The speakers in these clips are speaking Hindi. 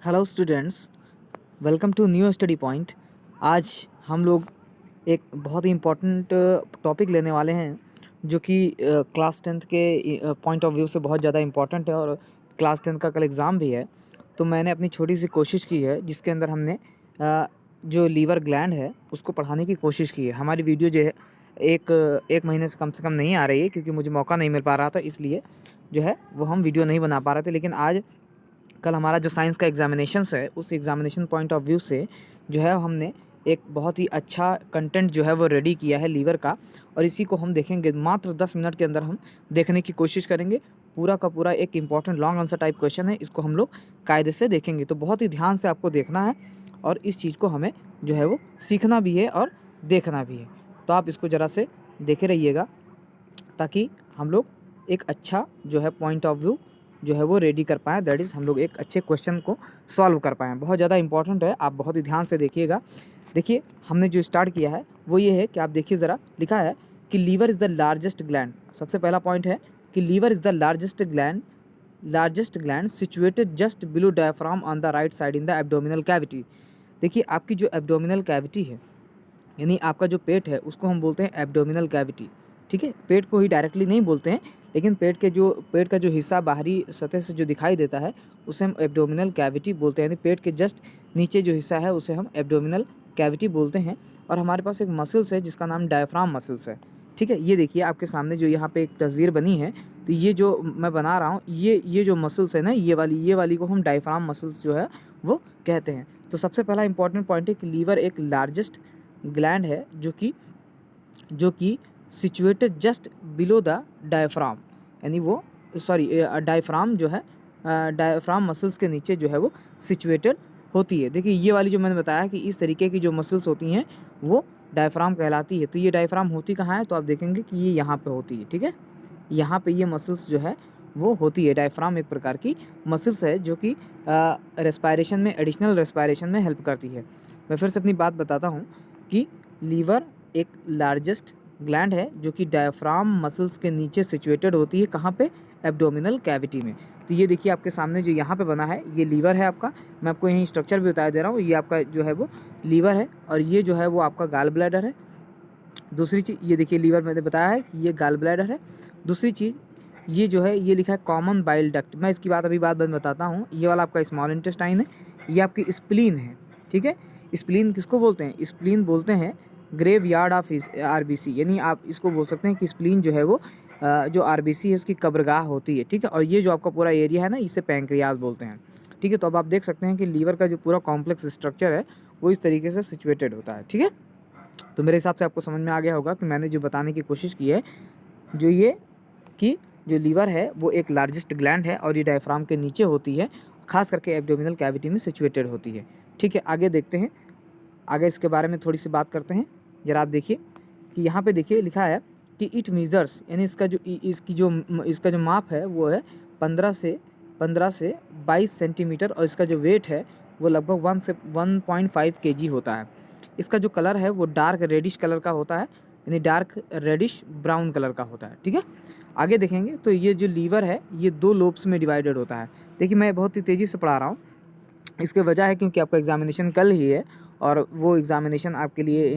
Hello students, welcome to new study point. आज हम लोग एक बहुत ही इम्पोर्टेंट टॉपिक लेने वाले हैं जो कि क्लास टेंथ के पॉइंट ऑफ व्यू से बहुत ज़्यादा इम्पोर्टेंट है और क्लास टेंथ का कल एग्ज़ाम भी है। तो मैंने अपनी छोटी सी कोशिश की है जिसके अंदर हमने जो लीवर ग्लैंड है उसको पढ़ाने की कोशिश की है। हमारी वीडियो जो है एक महीने से कम नहीं आ रही है क्योंकि मुझे मौका नहीं मिल पा रहा था, इसलिए जो है वो हम वीडियो नहीं बना पा रहे थे। लेकिन आज कल हमारा जो साइंस का एग्जामिनेशंस है उस एग्जामिनेशन पॉइंट ऑफ व्यू से जो है हमने एक बहुत ही अच्छा कंटेंट जो है वो रेडी किया है लीवर का, और इसी को हम देखेंगे। मात्र 10 मिनट के अंदर हम देखने की कोशिश करेंगे। पूरा का पूरा एक important long answer type question है, इसको हम लोग कायदे से देखेंगे। तो बहुत ही ध्यान से आपको देखना है और इस चीज़ को हमें जो है वो सीखना भी है और देखना भी है। तो आप इसको ज़रा से देखे रहिएगा ताकि हम लोग एक अच्छा जो है पॉइंट ऑफ व्यू जो है वो रेडी कर पाएँ, दैट इज़ हम लोग एक अच्छे क्वेश्चन को सॉल्व कर पाएँ। बहुत ज़्यादा इंपॉर्टेंट है, आप बहुत ही ध्यान से देखिएगा। देखिए हमने जो स्टार्ट किया है वो ये है कि आप देखिए ज़रा, लिखा है कि liver is the largest gland. सबसे पहला पॉइंट है कि liver is the largest gland situated just below diaphragm on the right side in the abdominal cavity. देखिए आपकी जो एब्डोमिनल कैविटी है, यानी आपका जो पेट है उसको हम बोलते हैं एब्डोमिनल कैविटी। ठीक है, पेट को ही डायरेक्टली नहीं बोलते हैं, लेकिन पेट का जो हिस्सा बाहरी सतह से जो दिखाई देता है उसे हम एब्डोमिनल कैविटी बोलते हैं। यानी पेट के जस्ट नीचे जो हिस्सा है उसे हम एब्डोमिनल कैविटी बोलते हैं। और हमारे पास एक मसल्स है जिसका नाम डायफ्राम मसल्स है। ठीक है, ये देखिए आपके सामने जो यहाँ पे एक तस्वीर बनी है, तो ये जो मैं बना रहा हूँ ये जो मसल्स है ना, ये वाली को हम डायफ्राम मसल्स जो है वो कहते हैं। तो सबसे पहला इंपॉर्टेंट पॉइंट है कि लीवर एक लार्जेस्ट ग्लैंड है जो कि situated just below the diaphragm, यानी वो डायफ्राम जो है डायफ्राम मसल्स के नीचे जो है वो सिचुएटेड होती है। देखिए ये वाली जो मैंने बताया कि इस तरीके की जो मसल्स होती हैं वो डायफ्राम कहलाती है। तो ये डायफ्राम होती कहाँ है, तो आप देखेंगे कि ये यहाँ पे होती है। ठीक है, यहाँ पे ये मसल्स जो है वो होती है। डायफ्राम एक प्रकार की मसल्स है जो कि रेस्पायरेशन में, एडिशनल रेस्पायरेशन में हेल्प करती है। मैं फिर से अपनी बात बताता हूँ कि लीवर एक लार्जेस्ट ग्लैंड है जो कि डायफ्राम मसल्स के नीचे सिचुएटेड होती है। कहाँ पे? एब्डोमिनल कैविटी में। तो ये देखिए आपके सामने जो यहाँ पे बना है ये लीवर है आपका। मैं आपको यहीं स्ट्रक्चर भी बता दे रहा हूँ। ये आपका जो है वो लीवर है और ये जो है वो आपका गाल ब्लैडर है। दूसरी चीज़ ये देखिए, लीवर मैंने बताया है कि ये गाल ब्लैडर है। दूसरी चीज़ ये जो है ये लिखा है कॉमन बाइल डक्ट। मैं इसकी बात बताता हूँ। ये वाला आपका स्मॉल इंटेस्टाइन है, ये आपकी स्प्लीन है। ठीक है, स्प्लीन किसको बोलते हैं? स्प्लीन बोलते हैं ग्रेव यार्ड ऑफ आरबीसी, यानी आप इसको बोल सकते हैं कि स्प्लीन जो है वो जो आरबीसी है उसकी कब्रगाह होती है। ठीक है, और ये जो आपका पूरा एरिया है ना, इसे पैंक्रियाज बोलते हैं। ठीक है, तो अब आप देख सकते हैं कि लीवर का जो पूरा कॉम्प्लेक्स स्ट्रक्चर है वो इस तरीके से सिचुएटेड होता है। ठीक है, तो मेरे हिसाब से आपको समझ में आ गया होगा कि मैंने जो बताने की कोशिश की है जो ये कि जो लीवर है वो एक लार्जेस्ट ग्लैंड है और ये डायफ्राम के नीचे होती है, खास करके एब्डोमिनल कैविटी में सिचुएटेड होती है। ठीक है, आगे देखते हैं, आगे इसके बारे में थोड़ी सी बात करते हैं। जरा आप देखिए कि यहाँ पे देखिए लिखा है कि इट मीजर्स, यानी इसका जो माप है वो है 15 से 22 सेंटीमीटर, और इसका जो वेट है वो लगभग 1 से 1.5 केजी होता है। इसका जो कलर है वो डार्क रेडिश कलर का होता है, यानी डार्क रेडिश ब्राउन कलर का होता है। ठीक है, आगे देखेंगे तो ये जो लीवर है ये 2 लोब्स में डिवाइडेड होता है। देखिए मैं बहुत ही तेज़ी से पढ़ा रहा हूँ, इसकी वजह है क्योंकि आपका एग्जामिनेशन कल ही है और वो एग्जामिनेशन आपके लिए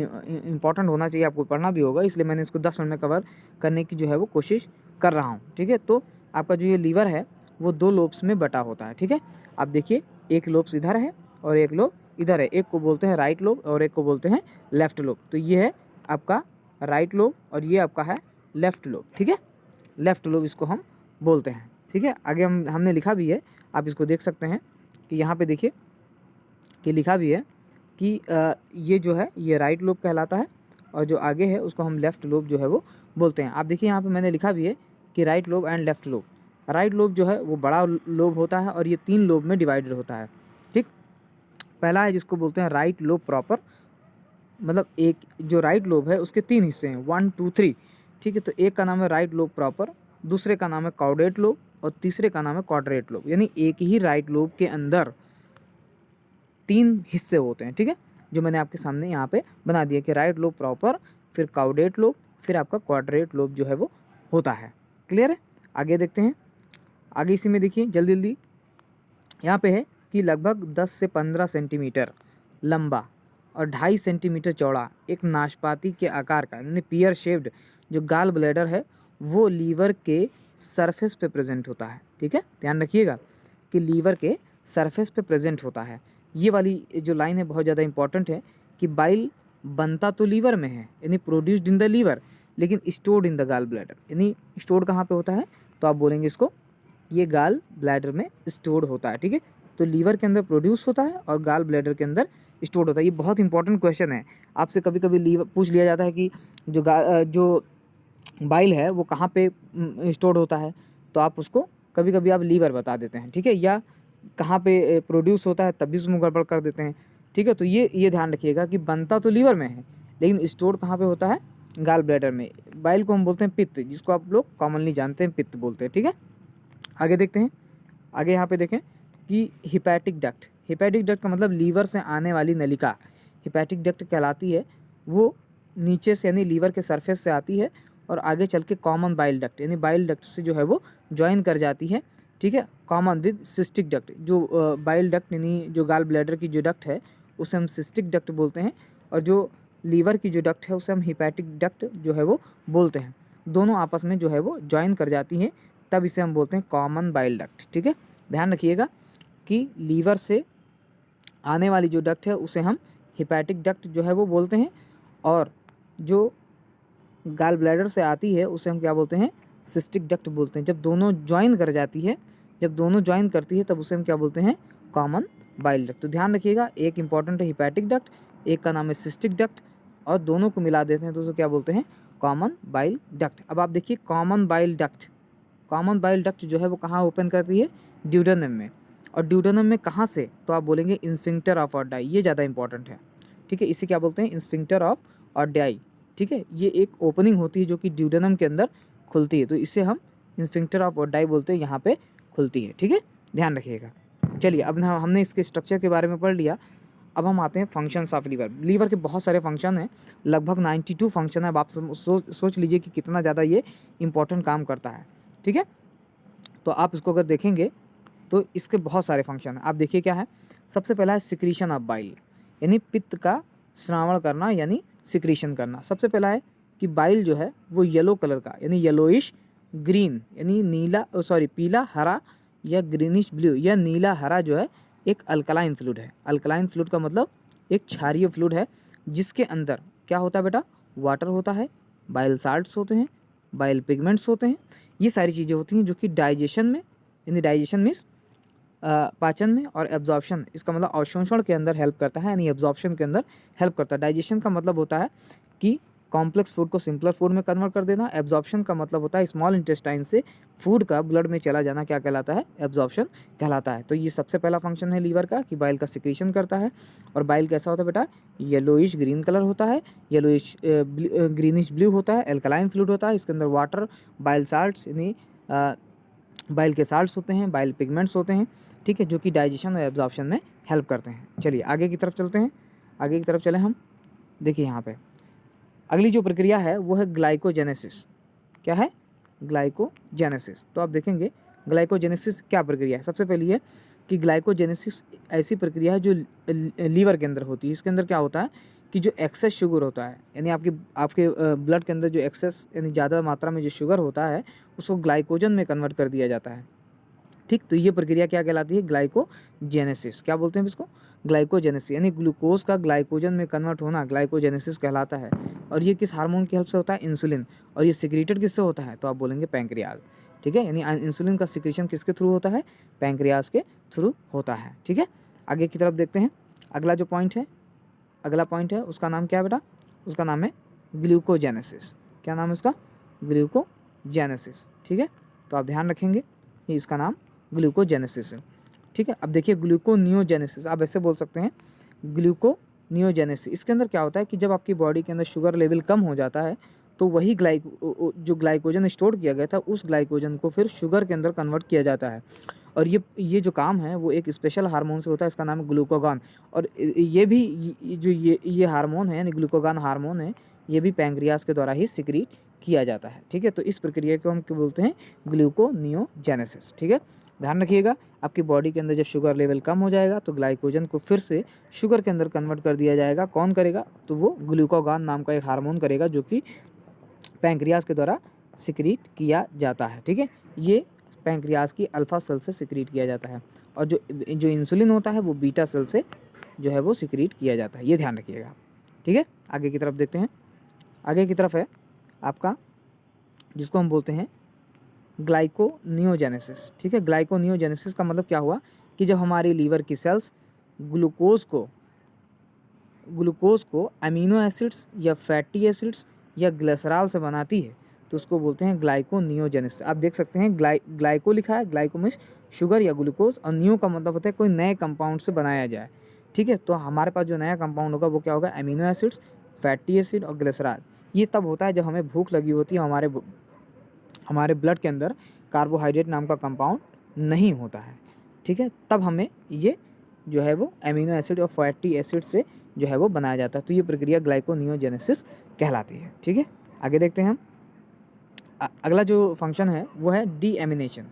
इम्पॉर्टेंट होना चाहिए, आपको पढ़ना भी होगा, इसलिए मैंने इसको 10 मिनट में कवर करने की जो है वो कोशिश कर रहा हूँ। ठीक है, तो आपका जो ये लीवर है वो 2 लोब्स में बटा होता है। ठीक है, आप देखिए एक लोब्स इधर है और एक लोब इधर है। एक को बोलते हैं राइट लोब और एक को बोलते हैं लेफ्ट लोब। तो ये है आपका राइट लोब और ये आपका है लेफ्ट लोब। ठीक है, लेफ्ट लोब इसको हम बोलते हैं। ठीक है, आगे हमने लिखा भी है, आप इसको देख सकते हैं कि यहाँ पे देखिए कि लिखा भी है कि ये जो है ये राइट लोब कहलाता है और जो आगे है उसको हम लेफ़्ट लोब जो है वो बोलते हैं। आप देखिए यहाँ पे मैंने लिखा भी है कि right lobe and left lobe. Right lobe जो है वो बड़ा लोब होता है और ये 3 लोब में डिवाइडेड होता है। ठीक, पहला है जिसको बोलते हैं राइट लोब प्रॉपर, मतलब एक जो राइट लोब है उसके 3 हिस्से हैं, 1 2 3। ठीक है, तो एक का नाम है राइट लोब प्रॉपर, दूसरे का नाम है कॉर्डेट लोब और तीसरे का नाम है क्वाड्रेट लोब। यानी एक ही राइट लोब के अंदर 3 हिस्से होते हैं। ठीक है, जो मैंने आपके सामने यहाँ पे बना दिया कि राइट लोब प्रॉपर, फिर काउडेट लोब, फिर आपका क्वाड्रेट लोब जो है वो होता है। क्लियर है, आगे देखते हैं। आगे इसी में देखिए जल्दी जल्दी, यहाँ पे है कि लगभग 10 से 15 सेंटीमीटर लंबा और 2.5 सेंटीमीटर चौड़ा एक नाशपाती के आकार का यानी पियर शेप्ड जो गाल ब्लैडर है वो लीवर के सरफेस पे प्रेजेंट होता है। ठीक है, ध्यान रखिएगा कि लीवर के सरफेस पे प्रेजेंट होता है। ये वाली जो लाइन है बहुत ज़्यादा इंपॉर्टेंट है कि बाइल बनता तो लीवर में है यानी प्रोड्यूस्ड इन द लीवर, लेकिन stored in the gall bladder. यानी स्टोर्ड कहाँ पे होता है, तो आप बोलेंगे इसको ये गाल ब्लैडर में स्टोर्ड होता है। ठीक है, तो लीवर के अंदर प्रोड्यूस होता है और गाल ब्लैडर के अंदर स्टोर्ड होता है। ये बहुत इंपॉर्टेंट क्वेश्चन है, आपसे कभी कभी लीवर पूछ लिया जाता है कि जो बाइल है वो कहाँ पे स्टोर्ड होता है, तो आप उसको कभी कभी आप लीवर बता देते हैं। ठीक है, या कहाँ पे प्रोड्यूस होता है तब भी उसमें गड़बड़ कर देते हैं। ठीक है, तो ये ध्यान रखिएगा कि बनता तो लीवर में है लेकिन स्टोर कहाँ पे होता है, गाल ब्लैडर में। बाइल को हम बोलते हैं पित्त, जिसको आप लोग कॉमनली जानते हैं पित्त बोलते हैं। ठीक है, आगे देखते हैं। आगे यहाँ पे देखें कि हिपैटिक डक्ट, हिपैटिक डक्ट का मतलब लीवर से आने वाली नलिका हिपैटिक डक्ट कहलाती है। वो नीचे से यानी लीवर के सरफेस से आती है और आगे चल के कॉमन बाइल डक्ट यानी बाइल डक्ट से जो है वो ज्वाइन कर जाती है। ठीक है, कॉमन विद सिस्टिक डक्ट, जो बाइल डक्ट यानी जो गाल ब्लैडर की जो डक्ट है उसे हम सिस्टिक डक्ट बोलते हैं, और जो लीवर की जो डक्ट है उसे हम हिपैटिक डक्ट जो है वो बोलते हैं। दोनों आपस में जो है वो ज्वाइन कर जाती हैं, तब इसे हम बोलते हैं कॉमन बाइल डक्ट। ठीक है, ध्यान रखिएगा कि लीवर से आने वाली जो डक्ट है उसे हम हिपैटिक डक्ट जो है वो बोलते हैं, और जो गाल ब्लैडर से आती है उसे हम क्या बोलते हैं, सिस्टिक डक्ट बोलते हैं। जब दोनों ज्वाइन कर जाती है, जब दोनों ज्वाइन करती है तब उसे हम क्या बोलते हैं, कॉमन बाइल डक्ट। तो ध्यान रखिएगा, एक इंपॉर्टेंट है हिपैटिक डक्ट, एक का नाम है सिस्टिक डक्ट, और दोनों को मिला देते हैं तो उसे क्या बोलते हैं, कॉमन बाइल डक्ट। अब आप देखिए common bile duct, common bile duct जो है वो कहाँ ओपन करती है, ड्यूडेनम में। और ड्यूडेनम में कहाँ से, तो आप बोलेंगे इंस्फिंक्टर ऑफ ऑर्डाई, ये ज़्यादा इंपॉर्टेंट है। ठीक है, इसे क्या बोलते हैं, इंस्फिंक्टर ऑफ ऑर्डाई। ठीक है, ये एक ओपनिंग होती है जो कि ड्यूडेनम के अंदर खुलती है, तो इसे हम इंस्फिंक्टर ऑफ ऑर्डाई बोलते हैं, यहाँ पे खुलती है। ठीक है, ध्यान रखिएगा। चलिए, अब हमने इसके स्ट्रक्चर के बारे में पढ़ लिया, अब हम आते हैं फंक्शंस ऑफ लीवर। लीवर के बहुत सारे फंक्शन हैं, लगभग 92 फंक्शन है। अब आप सोच लीजिए कि कितना ज़्यादा ये इंपॉर्टेंट काम करता है। ठीक है, तो आप इसको अगर देखेंगे तो इसके बहुत सारे फंक्शन हैं। आप देखिए क्या है, सबसे पहला है सिक्रीशन ऑफ बाइल, यानी पित्त का श्रावण करना यानी सिक्रीशन करना। सबसे पहला है कि बाइल जो है वो येलो कलर का यानी येलोइश ग्रीन यानी नीला पीला हरा या ग्रीनिश ब्लू या नीला हरा जो है एक अल्कलाइन फ्लूइड है। अल्कलाइन फ्लूइड का मतलब एक क्षारीय फ्लूइड है जिसके अंदर क्या होता है बेटा, वाटर होता है, बाइल साल्ट्स होते हैं, बाइल पिगमेंट्स होते हैं, ये सारी चीज़ें होती हैं जो कि डाइजेशन में यानी डाइजेशन मीन्स पाचन में, और एब्जॉर्प्शन इसका मतलब अवशोषण के अंदर हेल्प करता है यानी एब्जॉर्प्शन के अंदर हेल्प करता है। डाइजेशन का मतलब होता है कि कॉम्प्लेक्स फूड को सिंपलर फूड में कन्वर्ट कर देना। एब्जॉर्प्शन का मतलब होता है स्मॉल इंटेस्टाइन से फूड का ब्लड में चला जाना, क्या कहलाता है, एब्जॉर्प्शन कहलाता है। तो ये सबसे पहला फंक्शन है लीवर का कि बाइल का सिक्रीशन करता है। और बाइल कैसा होता है बेटा, येलोइश ग्रीन कलर होता है, येलोइश ग्रीनिश ब्लू होता है, एल्कलाइन फ्लूइड होता है, इसके अंदर वाटर, बाइल साल्ट्स यानी बाइल के साल्ट्स होते हैं, बाइल पिगमेंट्स होते हैं। ठीक है, जो कि डाइजेशन और एब्जॉर्प्शन में हेल्प करते हैं। चलिए आगे की तरफ चलते हैं, आगे की तरफ चले हम। देखिए यहाँ पे अगली जो प्रक्रिया है वो है ग्लाइकोजेनेसिस। क्या है, ग्लाइकोजेनेसिस। तो आप देखेंगे ग्लाइकोजेनेसिस क्या प्रक्रिया है। सबसे पहली है कि ग्लाइकोजेनेसिस ऐसी प्रक्रिया है जो लीवर के अंदर होती है। इसके अंदर क्या होता है कि जो एक्सेस शुगर होता है यानी आपके ब्लड के अंदर जो एक्सेस यानी ज़्यादा मात्रा में जो शुगर होता है उसको ग्लाइकोजन में कन्वर्ट कर दिया जाता है। ठीक, तो ये प्रक्रिया क्या कहलाती है, ग्लाइकोजेनेसिस। क्या बोलते हैं इसको, ग्लाइकोजेनेसिस, यानी ग्लूकोज का ग्लाइकोजन में कन्वर्ट होना ग्लाइकोजेनेसिस कहलाता है। और ये किस हार्मोन की हेल्प से होता है, इंसुलिन। और ये सिक्रेटेड किससे होता है, तो आप बोलेंगे पैंक्रियाज। ठीक है, यानी इंसुलिन का सिक्रेशन किसके थ्रू होता है, पैंक्रियाज के थ्रू होता है। ठीक है, आगे की तरफ देखते हैं। अगला जो पॉइंट है, अगला पॉइंट है उसका नाम क्या है बेटा, उसका नाम है ग्लूकोजेनेसिस। क्या नाम है उसका, ग्लूकोजेनेसिस। ठीक है, तो आप ध्यान रखेंगे ये इसका नाम ग्लूकोजेनेसिस है। ठीक है, अब देखिए ग्लूकोनियोजेनेसिस, आप ऐसे बोल सकते हैं ग्लूकोनियोजेनेसिस। इसके अंदर क्या होता है कि जब आपकी बॉडी के अंदर शुगर लेवल कम हो जाता है तो वही जो ग्लाइकोजन स्टोर किया गया था उस ग्लाइकोजन को फिर शुगर के अंदर कन्वर्ट किया जाता है। और ये जो काम है वो एक स्पेशल हार्मोन से होता है, इसका नाम है ग्लूकागॉन। और ये भी ये हार्मोन है यानी ग्लूकागॉन हार्मोन है, ये भी पैंक्रियाज के द्वारा ही सिक्रीट किया जाता है। ठीक है, तो इस प्रक्रिया को हम क्या बोलते हैं, ग्लूकोनियोजेनेसिस। ठीक है, ध्यान रखिएगा, आपकी बॉडी के अंदर जब शुगर लेवल कम हो जाएगा तो ग्लाइकोजन को फिर से शुगर के अंदर कन्वर्ट कर दिया जाएगा। कौन करेगा? तो वो ग्लूकागॉन नाम का एक हार्मोन करेगा जो कि पैंक्रियाज के द्वारा सिक्रीट किया जाता है। ठीक है, ये पैंक्रियाज की अल्फा सेल से सिक्रीट किया जाता है और जो जो इंसुलिन होता है वो बीटा सेल से जो है वो सिक्रीट किया जाता है। ये ध्यान रखिएगा। ठीक है, आगे की तरफ देखते हैं। आगे की तरफ है आपका जिसको हम बोलते हैं ग्लाइकोनियोजेनेसिस। ठीक है, ग्लाइकोनियोजेनेसिस का मतलब क्या हुआ कि जब हमारी लीवर की सेल्स ग्लूकोज को अमीनो एसिड्स या फैटी एसिड्स या ग्लिसरॉल से बनाती है तो उसको बोलते हैं ग्लाइकोनियोजेनेसिस। आप देख सकते हैं ग्लाइको लिखा है, ग्लाइको में शुगर या ग्लूकोज, और नियो का मतलब होता है कोई नए कंपाउंड से बनाया जाए। ठीक है, तो हमारे पास जो नया कंपाउंड होगा वो क्या होगा? अमीनो एसिड्स, फैटी एसिड और ग्लिसरॉल। ये तब होता है जब हमें भूख लगी होती है, हमारे ब्लड के अंदर कार्बोहाइड्रेट नाम का कंपाउंड नहीं होता है। ठीक है, तब हमें ये जो है वो अमीनो एसिड और फैटी एसिड से जो है वो बनाया जाता है। तो ये प्रक्रिया ग्लाइकोनियोजेनेसिस कहलाती है। ठीक है, आगे देखते हैं हम। अगला जो फंक्शन है वो है डीएमिनेशन।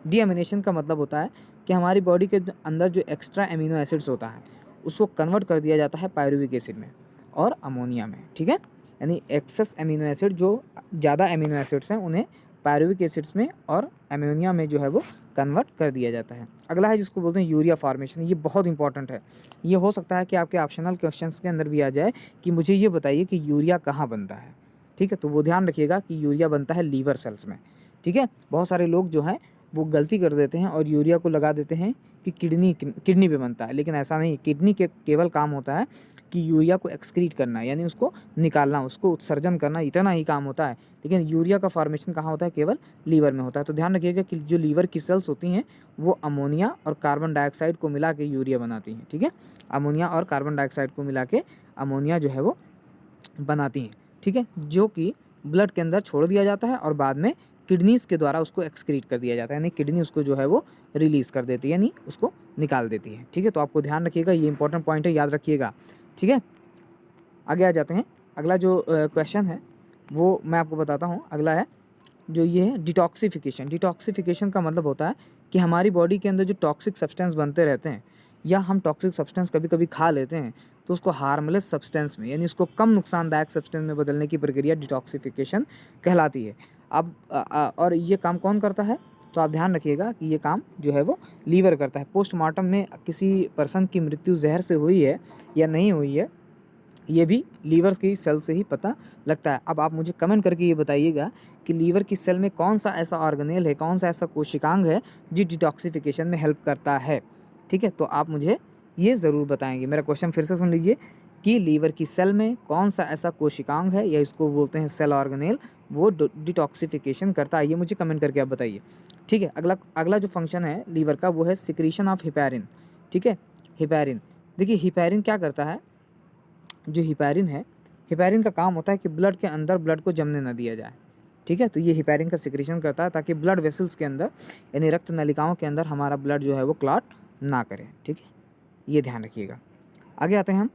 डीएमिनेशन का मतलब होता है कि हमारी बॉडी के अंदर जो एक्स्ट्रा अमीनो एसिड्स होता है उसको कन्वर्ट कर दिया जाता है पायरुविक एसिड में और अमोनिया में। ठीक है, यानी एक्सेस अमीनो एसिड, जो ज़्यादा अमीनो एसिड्स हैं उन्हें पायरुविक एसिड्स में और अमोनिया में जो है वो कन्वर्ट कर दिया जाता है। अगला है जिसको बोलते हैं यूरिया फॉर्मेशन। ये बहुत इंपॉर्टेंट है। ये हो सकता है कि आपके ऑप्शनल क्वेश्चंस के अंदर भी आ जाए कि मुझे ये बताइए कि यूरिया कहाँ बनता है। ठीक है, तो वो ध्यान रखिएगा कि यूरिया बनता है लीवर सेल्स में। ठीक है, बहुत सारे लोग जो हैं वो गलती कर देते हैं और यूरिया को लगा देते हैं कि किडनी पे बनता है, लेकिन ऐसा नहीं। किडनी के केवल काम होता है कि यूरिया को एक्सक्रीट करना, यानी उसको निकालना, उसको उत्सर्जन करना, इतना ही काम होता है। लेकिन यूरिया का फॉर्मेशन कहाँ होता है? केवल लीवर में होता है। तो ध्यान रखिएगा कि जो लीवर की सेल्स होती हैं वो अमोनिया और कार्बन डाइऑक्साइड को मिला के यूरिया बनाती हैं। ठीक है, अमोनिया और कार्बन डाइऑक्साइड को मिला के अमोनिया जो है वो बनाती हैं। ठीक है, जो कि ब्लड के अंदर छोड़ दिया जाता है और बाद में किडनीज के द्वारा उसको एक्सक्रीट कर दिया जाता है, यानी किडनी उसको जो है वो रिलीज़ कर देती है, यानी उसको निकाल देती है। ठीक है, तो आपको ध्यान रखिएगा, ये इंपॉर्टेंट पॉइंट है, याद रखिएगा। ठीक है, आगे आ जाते हैं। अगला जो क्वेश्चन है वो मैं आपको बताता हूँ। अगला है जो ये है डिटॉक्सिफिकेशन। डिटॉक्सिफिकेशन का मतलब होता है कि हमारी बॉडी के अंदर जो टॉक्सिक सब्सटेंस बनते रहते हैं या हम टॉक्सिक सब्सटेंस कभी कभी खा लेते हैं तो उसको हार्मलेस सब्सटेंस में, यानी उसको कम नुकसानदायक सब्सटेंस में बदलने की प्रक्रिया डिटॉक्सिफिकेशन कहलाती है। अब और ये काम कौन करता है? तो आप ध्यान रखिएगा कि ये काम जो है वो लीवर करता है। पोस्टमार्टम में किसी पर्सन की मृत्यु जहर से हुई है या नहीं हुई है, ये भी लीवर की सेल से ही पता लगता है। अब आप मुझे कमेंट करके ये बताइएगा कि लीवर की सेल में कौन सा ऐसा ऑर्गेनेल है, कौन सा ऐसा कोशिकांग है जो डिटॉक्सिफिकेशन में हेल्प करता है। ठीक है, तो आप मुझे ये ज़रूर बताएंगे। मेरा क्वेश्चन फिर से सुन लीजिए कि लीवर की सेल में कौन सा ऐसा कोशिकांग है या इसको बोलते हैं सेल ऑर्गेनेल, वो डिटॉक्सिफिकेशन करता है। ये मुझे कमेंट करके आप बताइए। ठीक है, अगला जो फंक्शन है लीवर का वो है सिक्रीशन ऑफ हिपैरिन। ठीक है, हिपैरिन, देखिए हिपैरिन क्या करता है? जो हिपैरिन है, हिपैरिन का काम होता है कि ब्लड के अंदर ब्लड को जमने ना दिया जाए। ठीक है, तो ये हिपैरिन का सिक्रीशन करता है ताकि ब्लड वेसल्स के अंदर, यानी रक्त नलिकाओं के अंदर हमारा ब्लड जो है वो क्लॉट ना करे। ठीक है, ये ध्यान रखिएगा। आगे आते हैं हम।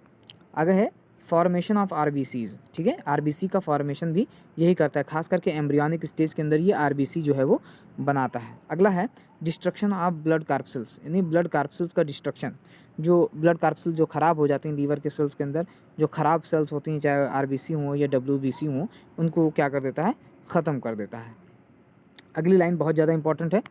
आगे है फॉर्मेशन ऑफ आरबीसीज। ठीक है, आरबीसी का फॉर्मेशन भी यही करता है, खास करके एम्ब्रियोनिक स्टेज के अंदर ये आरबीसी जो है वो बनाता है। अगला है डिस्ट्रक्शन ऑफ ब्लड कार्पसेल्स, यानी ब्लड कार्पसेल्स का डिस्ट्रक्शन। जो ब्लड कार्पसेल्स जो ख़राब हो जाती हैं लीवर के सेल्स के अंदर, जो ख़राब सेल्स होती हैं चाहे आरबीसी हों या डब्ल्यूबीसी हों, उनको क्या कर देता है? ख़त्म कर देता है। अगली लाइन बहुत ज़्यादा इंपॉर्टेंट है।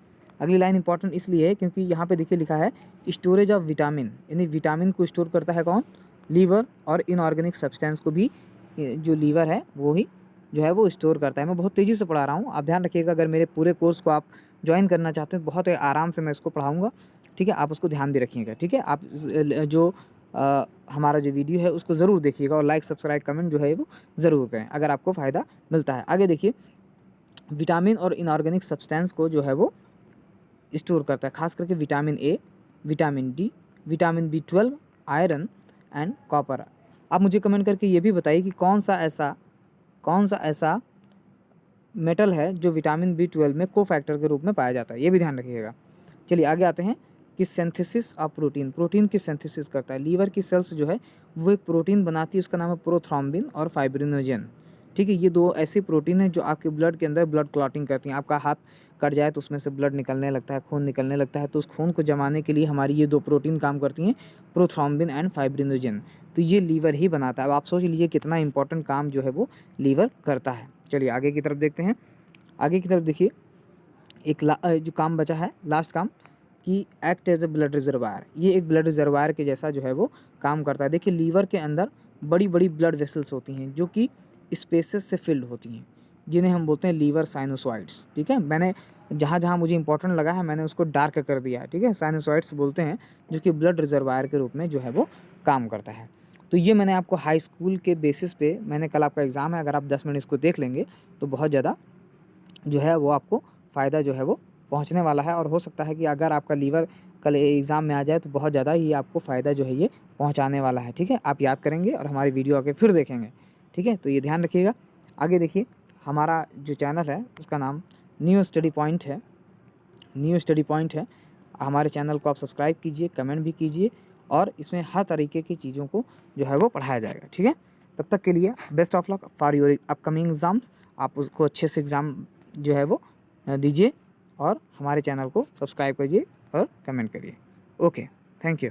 अगली लाइन इंपॉर्टेंट इसलिए है क्योंकि यहाँ पे देखिए लिखा है स्टोरेज ऑफ विटामिन, यानी विटामिन को स्टोर करता है कौन? लीवर, और इनऑर्गेनिक सब्सटेंस को भी जो लीवर है वो ही जो है वो स्टोर करता है। मैं बहुत तेज़ी से पढ़ा रहा हूँ, आप ध्यान रखिएगा। अगर मेरे पूरे कोर्स को आप ज्वाइन करना चाहते हैं बहुत आराम से मैं इसको पढ़ाऊँगा। ठीक है, आप उसको ध्यान भी रखिएगा। ठीक है, आप जो हमारा जो वीडियो है उसको ज़रूर देखिएगा और लाइक सब्सक्राइब कमेंट जो है वो ज़रूर करें अगर आपको फ़ायदा मिलता है। आगे देखिए, विटामिन और इनऑर्गेनिक सब्सटेंस को जो है वो स्टोर करता है, खास करके vitamin A, vitamin D, vitamin B12, iron and copper. आप मुझे कमेंट करके ये भी बताइए कि कौन सा ऐसा मेटल है जो विटामिन B12 में कोफैक्टर के रूप में पाया जाता है, ये भी ध्यान रखिएगा। चलिए आगे आते हैं कि सिंथेसिस ऑफ प्रोटीन। प्रोटीन की सिंथेसिस करता है लीवर की सेल्स जो है वो एक प्रोटीन बनाती है, उसका नाम है प्रोथ्रोम्बिन और फाइब्रिनोजेन। ठीक है। ये 2 ऐसी प्रोटीन है जो आपके ब्लड के अंदर ब्लड क्लॉटिंग करती हैं। आपका हाथ कट जाए तो उसमें से ब्लड निकलने लगता है, खून निकलने लगता है, तो उस खून को जमाने के लिए हमारी ये 2 प्रोटीन काम करती हैं, प्रोथ्रोम्बिन एंड फाइब्रिनोजेन। तो ये लीवर ही बनाता है। अब आप सोच लीजिए कितना इंपॉर्टेंट काम जो है वो लीवर करता है। चलिए आगे की तरफ देखते हैं। आगे की तरफ देखिए, एक जो काम बचा है, लास्ट काम, कि act as a blood reservoir. ये एक ब्लड रिजर्वायर के जैसा जो है वो काम करता है। देखिए लीवर के अंदर बड़ी बड़ी ब्लड वेसल्स होती हैं जो कि स्पेसेस से फिल्ड होती हैं, जिन्हें हम बोलते हैं लीवर साइनोसॉइड्स। ठीक है, मैंने जहाँ जहाँ मुझे इंपॉर्टेंट लगा है मैंने उसको डार्क कर दिया है। ठीक है, साइनोसॉइड्स बोलते हैं, जो कि ब्लड रिजर्वायर के रूप में जो है वो काम करता है। तो ये मैंने आपको हाई स्कूल के बेसिस पे, मैंने कल आपका एग्ज़ाम है, अगर आप 10 मिनट इसको देख लेंगे तो बहुत ज़्यादा जो है वो आपको फ़ायदा जो है वो पहुंचने वाला है। और हो सकता है कि अगर आपका लीवर कल एग्ज़ाम में आ जाए तो बहुत ज़्यादा ही आपको फ़ायदा जो है ये पहुंचाने वाला है। ठीक है, आप याद करेंगे और हमारी वीडियो आके फिर देखेंगे। ठीक है, तो ये ध्यान रखिएगा। आगे देखिए, हमारा जो चैनल है उसका नाम न्यू स्टडी पॉइंट है। न्यू स्टडी पॉइंट है। हमारे चैनल को आप सब्सक्राइब कीजिए, कमेंट भी कीजिए, और इसमें हर तरीके की चीज़ों को जो है वो पढ़ाया जाएगा। ठीक है, तब तक के लिए best of luck for your upcoming exams. आप उसको अच्छे से एग्ज़ाम जो है वो दीजिए, और हमारे चैनल को सब्सक्राइब करिए और कमेंट करिए। Okay, thank you.